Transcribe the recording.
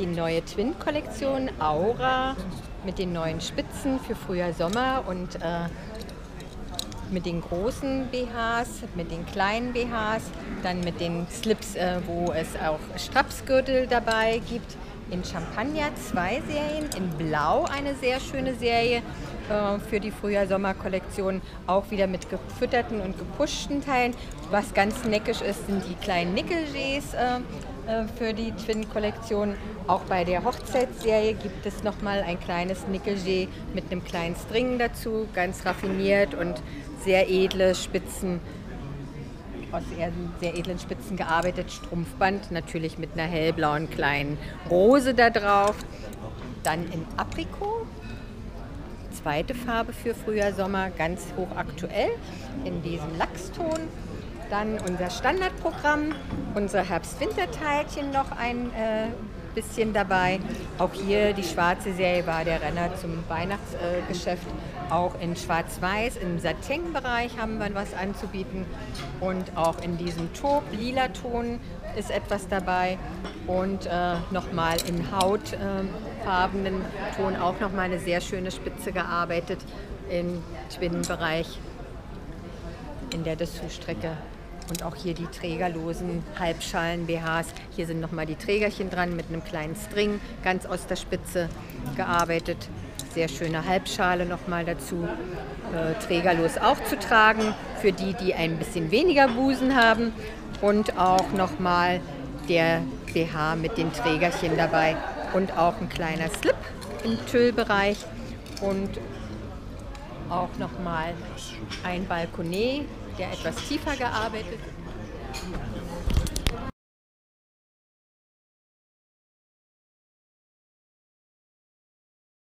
die neue Twin-Kollektion Aura mit den neuen Spitzen für Frühjahr, Sommer und mit den großen BHs, mit den kleinen BHs, dann mit den Slips, wo es auch Strapsgürtel dabei gibt. In Champagner 2 Serien, in Blau eine sehr schöne Serie für die Frühjahr-Sommer-Kollektion, auch wieder mit gefütterten und gepushten Teilen. Was ganz neckisch ist, sind die kleinen Nickelgés für die Twin-Kollektion. Auch bei der Hochzeitsserie gibt es nochmal ein kleines Nickelgé mit einem kleinen String dazu, ganz raffiniert und sehr edle Spitzen, aus sehr edlen Spitzen gearbeitet, Strumpfband, natürlich mit einer hellblauen kleinen Rose da drauf. Dann in Aprikot, zweite Farbe für Frühjahr, Sommer, ganz hochaktuell in diesem Lachston. Dann unser Standardprogramm, unsere Herbst-Winter-Teilchen noch ein bisschen dabei. Auch hier die schwarze Serie war der Renner zum Weihnachtsgeschäft. Auch in Schwarz-Weiß, im Satin-Bereich haben wir was anzubieten. Und auch in diesem Taub-Lila-Ton ist etwas dabei. Und nochmal im hautfarbenen Ton auch nochmal eine sehr schöne Spitze gearbeitet im Twin-Bereich in der Dessous-Strecke. Und auch hier die trägerlosen Halbschalen-BHs. Hier sind nochmal die Trägerchen dran mit einem kleinen String, ganz aus der Spitze gearbeitet. Sehr schöne Halbschale nochmal dazu. Trägerlos auch zu tragen für die, die ein bisschen weniger Busen haben. Und auch nochmal der BH mit den Trägerchen dabei. Und auch ein kleiner Slip im Tüllbereich. Und auch nochmal ein Balkonet, der etwas tiefer gearbeitet ist.